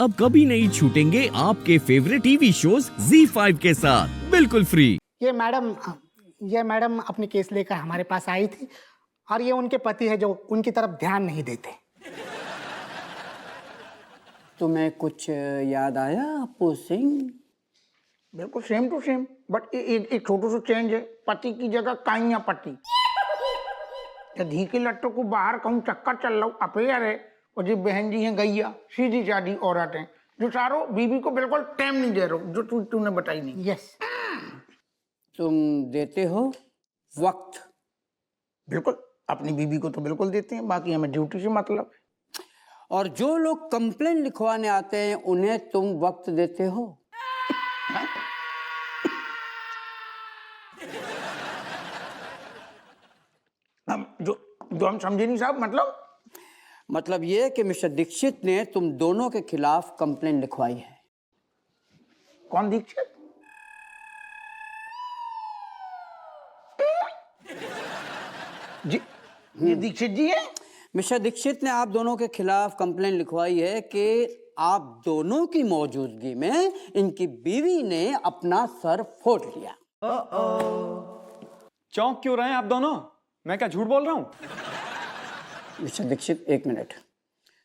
अब कभी नहीं छूटेंगे आपके फेवरेट टीवी शोज ZEE5 के साथ बिल्कुल फ्री। ये मैडम अपने केस लेकर हमारे पास आई थी और ये उनके पति है जो उनकी तरफ ध्यान नहीं देते। तुम्हें कुछ याद आया अप्पू सिंह? बिल्कुल सेम टू सेम, बट एक छोटू सा चेंज है। पति की जगह काइया पति। धी के लट्टों को बाहर कहूँ चक्कर चल रहा हूँ, अफेयर है, और जो बहन जी हैं गैया सीधी सादी औरत हैं जो चारों बीवी को बिल्कुल टाइम नहीं दे रहे, जो तूने बताई नहीं। यस तुम देते हो वक्त? बिल्कुल, अपनी बीवी को तो बिल्कुल देते हैं, बाकी हमें ड्यूटी से मतलब है। और जो लोग कंप्लेन लिखवाने आते हैं उन्हें तुम वक्त देते हो? हम जो हम समझे नहीं साहब, मतलब ये कि मिस्टर दीक्षित ने तुम दोनों के खिलाफ कंप्लेन लिखवाई है। कौन दीक्षित? जी, ये दीक्षित जी है। मिस्टर दीक्षित ने आप दोनों के खिलाफ कंप्लेन लिखवाई है कि आप दोनों की मौजूदगी में इनकी बीवी ने अपना सर फोड़ लिया। चौंक क्यों रहे हैं आप दोनों? मैं क्या झूठ बोल रहा हूं? मिस्टर दीक्षित एक मिनट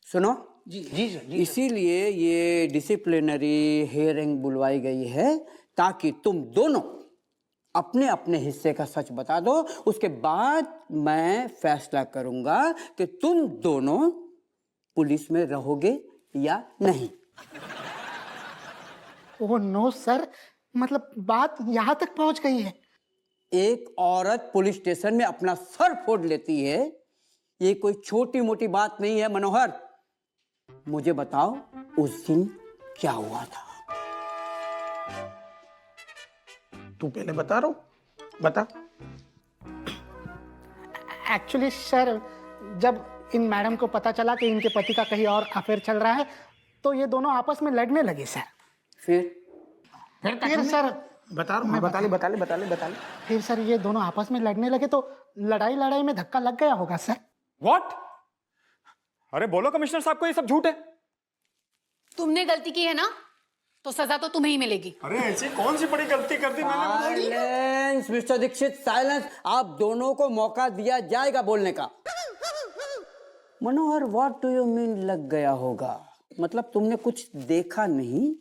सुनो। जी जी सर जी। इसीलिए ये डिसिप्लिनरी हियरिंग बुलवाई गई है ताकि तुम दोनों अपने अपने हिस्से का सच बता दो। उसके बाद मैं फैसला करूंगा कि तुम दोनों पुलिस में रहोगे या नहीं। ओह नो सर, मतलब बात यहाँ तक पहुँच गई है। एक औरत पुलिस स्टेशन में अपना सर फोड़ लेती है, ये कोई छोटी मोटी बात नहीं है। मनोहर, मुझे बताओ उस दिन क्या हुआ था? तू पहले बता रहा हूँ, बता। एक्चुअली सर, जब इन मैडम को पता चला कि इनके पति का कहीं और अफेयर चल रहा है तो ये दोनों आपस में लड़ने लगे सर। फिर सर बता रहा हूँ, बता ले। फिर सर ये दोनों आपस में लड़ने लगे तो लड़ाई में धक्का लग गया होगा सर। व्हाट? अरे बोलो कमिश्नर साहब को ये सब झूठ है। तुमने गलती की है ना, तो सजा तो तुम्हें ही मिलेगी। अरे ऐसी कौन सी बड़ी गलती कर दी मैंने? Silence mister Dikshit, silence. आप दोनों को मौका दिया जाएगा बोलने का। Manohar, what do you mean लग गया होगा? मतलब तुमने कुछ देखा नहीं?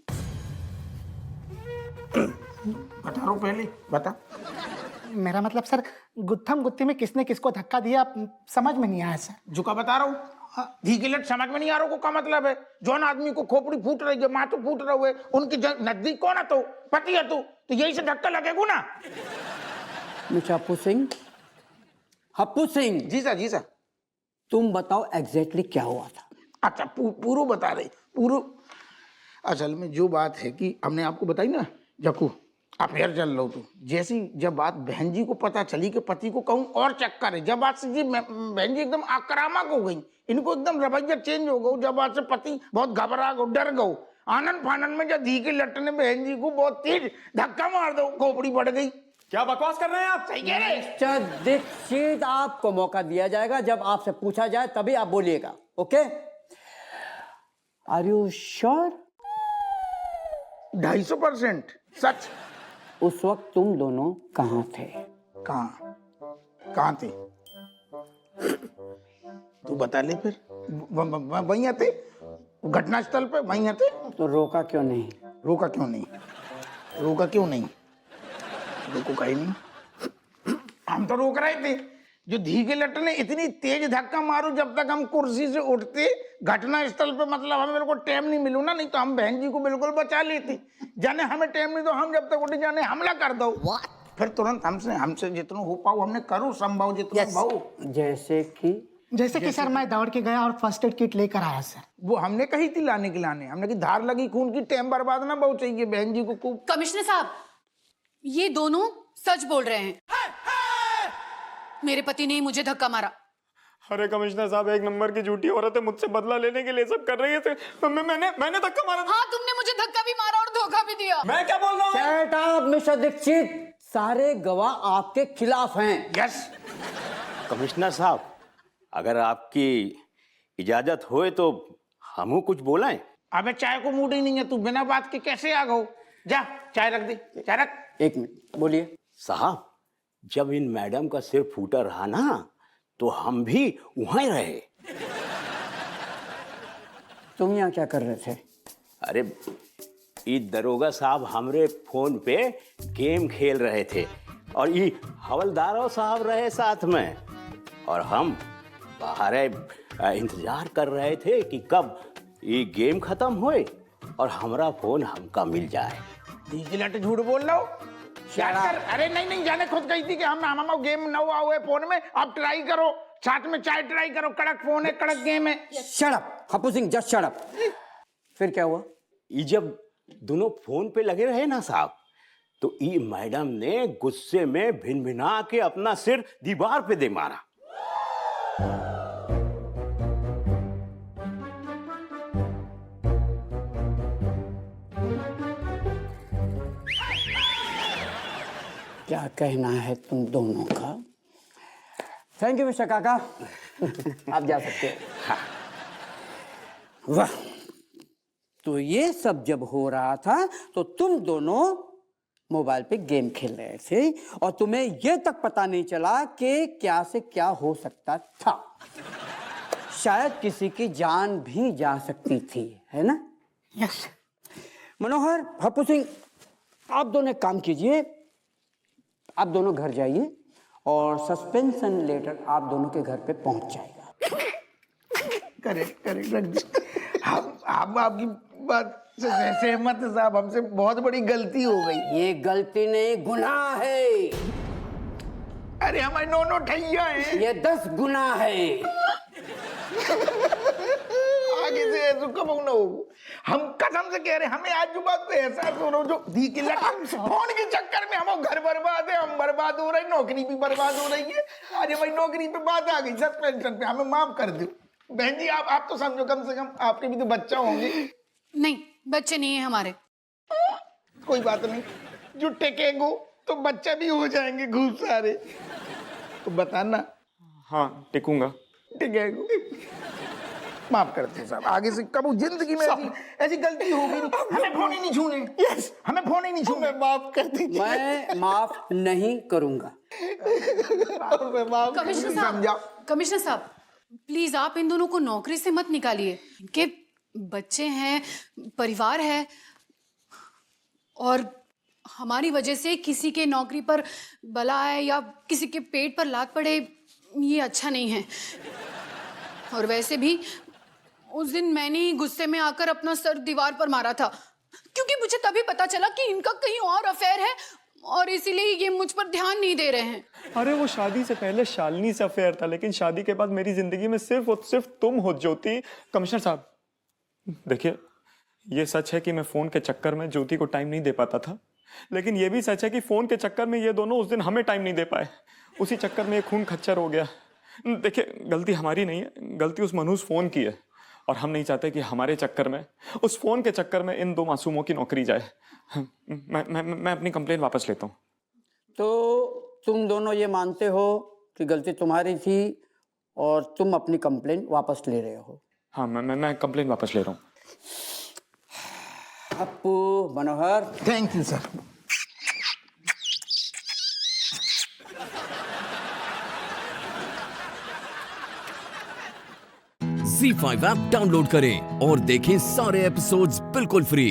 बता रहा हूँ, पहले बता। मेरा मतलब सर, गुत्थम गुत्थी में किसने किसको धक्का दिया समझ में नहीं आया सर। झुका बता रहा हूँ। धी के लट समझ में नहीं आ रहा को का मतलब है? जौन आदमी को खोपड़ी फूट रही है, माथो फूट रहा हुए, उनकी नजदीक कौन है? तो पति है तू, तो यही से धक्का लगेगा ना। Mister Happu Singh, Happu Singh ji sir. तुम बताओ एग्जैक्टली क्या हुआ था? अच्छा, पूरो बता रहे पूरो। असल में जो बात है कि हमने आपको बताई ना, जकू अफेयर चल रहा तू, जैसी जब बात बहन जी को पता चली कि पति को कहूँ और चक्कर है, जब बात से जी बहन जी एकदम आक्रामक हो गई, इनको एकदम रवैया चेंज हो गया। जब बात से पति बहुत घबरा गो, डर गो, आनंद फानंद में जब धी के लट ने बहन जी को बहुत तेज धक्का मार दो, खोपड़ी बढ़ गई। क्या बकवास कर रहे हैं आप? सही कह रहे। मिस्टर दीक्षित, आपको मौका दिया जाएगा, जब आपसे पूछा जाए तभी आप बोलिएगा। Okay, are you sure? 250% सच। उस वक्त तुम दोनों कहाँ थे? कहाँ थे? तू बता ले फिर। वहीं थे, घटना स्थल पे वहीं थे। तो रोका क्यों नहीं? रोका क्यों नहीं? रोको कहीं नहीं, हम तो रोक रहे थे। जो धी के लट ने इतनी तेज धक्का मारो, जब तक हम कुर्सी से उठते घटना स्थल पे, मतलब हमें बिल्कुल टाइम नहीं मिलू ना, नहीं तो हम बहन जी को बिल्कुल बचा लेते। जाने हमें टाइम नहीं, तो हम जब तक उठे जाने हमला कर दो। फिर तुरंत हमसे जितना हो पाओ हमने करो, संभव जितना भाव। जैसे कि सर मैं दौड़ के गया और फर्स्ट एड किट लेकर आया सर। वो हमने कही थी लाने के लाने, हमने की धार लगी खून की, टाइम बर्बाद ना बहुत चाहिए बहन जी को खूब। कमिश्नर साहब, ये दोनों सच बोल रहे हैं। मेरे पति ने ही मुझे धक्का मारा। अरे कमिश्नर साहब, एक नंबर की झूठी औरत है, मुझसे बदला लेने के लिए सब कर रही है। मैंने धक्का मारा। हाँ, तुमने मुझे धक्का भी मारा और धोखा भी दिया। मैं क्या बोल रहा हूँ? शट अप मिस्टर दीक्षित, सारे गवाह आपके खिलाफ हैं। यस कमिश्नर साहब, अगर आपकी इजाजत होए तो हमू कुछ बोलें। अबे चाय को मूड ही नहीं है, तू बिना बात के कैसे आ गओ? जा चाय रख दे, चाय रख। एक मिनट बोलिए। साहब, जब इन मैडम का सिर फूटा रहा ना, तो हम भी वहां ही रहे। तुम यहाँ क्या कर रहे थे? अरे ये दरोगा साहब हमरे फोन पे गेम खेल रहे थे और ये हवलदारों साहब रहे साथ में, और हम बाहर इंतजार कर रहे थे कि कब ये गेम खत्म होए और हमारा फोन हमका मिल जाए। लट झूठ बोल रहा हो क्या कर? अरे नहीं नहीं, जाने खुद कही थी कि हम गेम न हुआ हुए फोन में, आप ट्राई करो, साथ में चाय ट्राई करो, कड़क फोन है, कड़क गेम है। Shut up Happu Singh, just shut up. फिर क्या हुआ? ये जब दोनों फोन पे लगे रहे ना साहब, तो ये मैडम ने गुस्से में भिनभिना के अपना सिर दीवार पे दे मारा। क्या कहना है तुम दोनों का? थैंक यू मिस्टर काका, आप जा सकते हो। वाह, तो ये सब जब हो रहा था तो तुम दोनों मोबाइल पे गेम खेल रहे थे और तुम्हें ये तक पता नहीं चला कि क्या से क्या हो सकता था। शायद किसी की जान भी जा सकती थी, है ना? यस। मनोहर, हप्पू सिंह, आप दोनों एक काम कीजिए, आप दोनों घर जाइए और सस्पेंशन लेटर आप दोनों के घर पे पहुंच जाएगा। करेक्ट करेक्ट रख दे। हम आपकी बात से सहमत है साहब, हमसे बहुत बड़ी गलती हो गई। ये गलती नहीं, गुनाह है। अरे हमारे नौ ठैया हैं। ये 10 गुना है। आगे से ऐसा कब ना हो। हम कसम से कह रहे हैं, हमें आज जो बात पे एहसास हो रहा हो, जो दी की लटक फोन के चक्कर में हम घर बर्बाद है, हम बर्बाद हो रहे हैं, नौकरी भी बर्बाद हो रही है। आज हमारी नौकरी पे बात आ गई, सस्पेंशन पे, हमें माफ कर दो। बहन जी आप तो समझो, कम से कम आपके भी तो बच्चा होंगे। नहीं, बच्चे नहीं है हमारे। कोई बात नहीं, जो टेकेंगो तो बच्चा भी हो जाएंगे खूब सारे। तो बताना। हाँ टिकूंगा। टेकेंगो माफ करते हैं साहब, आगे से कब जिंदगी में ऐसी गलती होगी नहीं। हमें फोन ही नहीं छूने। यस, हमें फोन ही नहीं छूने। माफ कर दीजिए। मैं माफ नहीं करूंगा। कमिश्नर साहब, प्लीज आप इन दोनों को नौकरी से मत निकालिए। इनके बच्चे हैं, परिवार है, और हमारी वजह से किसी के नौकरी पर बला आए या किसी के पेट पर लात पड़े, ये अच्छा नहीं है। और वैसे भी उस दिन मैंने ही गुस्से में आकर अपना सर दीवार पर मारा था, क्योंकि मुझे तभी पता चला कि इनका कहीं और अफेयर है, और इसीलिए ये मुझ पर ध्यान नहीं दे रहे हैं। अरे वो शादी से पहले शालिनी से अफेयर था, लेकिन शादी के बाद मेरी जिंदगी में सिर्फ और सिर्फ तुम हो ज्योति। कमिश्नर साहब देखिए, ये सच है कि मैं फोन के चक्कर में ज्योति को टाइम नहीं दे पाता था, लेकिन ये भी सच है कि फोन के चक्कर में ये दोनों उस दिन हमें टाइम नहीं दे पाए। उसी चक्कर में ये खून खच्चर हो गया। देखिए, गलती हमारी नहीं है, गलती उस मनहूस फोन की है, और हम नहीं चाहते कि हमारे चक्कर में, उस फोन के चक्कर में इन दो मासूमों की नौकरी जाए। मैं अपनी कंप्लेन वापस लेता हूँ। तो तुम दोनों ये मानते हो कि गलती तुम्हारी थी और तुम अपनी कंप्लेन वापस ले रहे हो? हाँ, मैं कंप्लेन वापस ले रहा हूँ। Happu, Manohar, thank you sir. Z5 app download करें और देखें सारे एपिसोड्स बिल्कुल फ्री।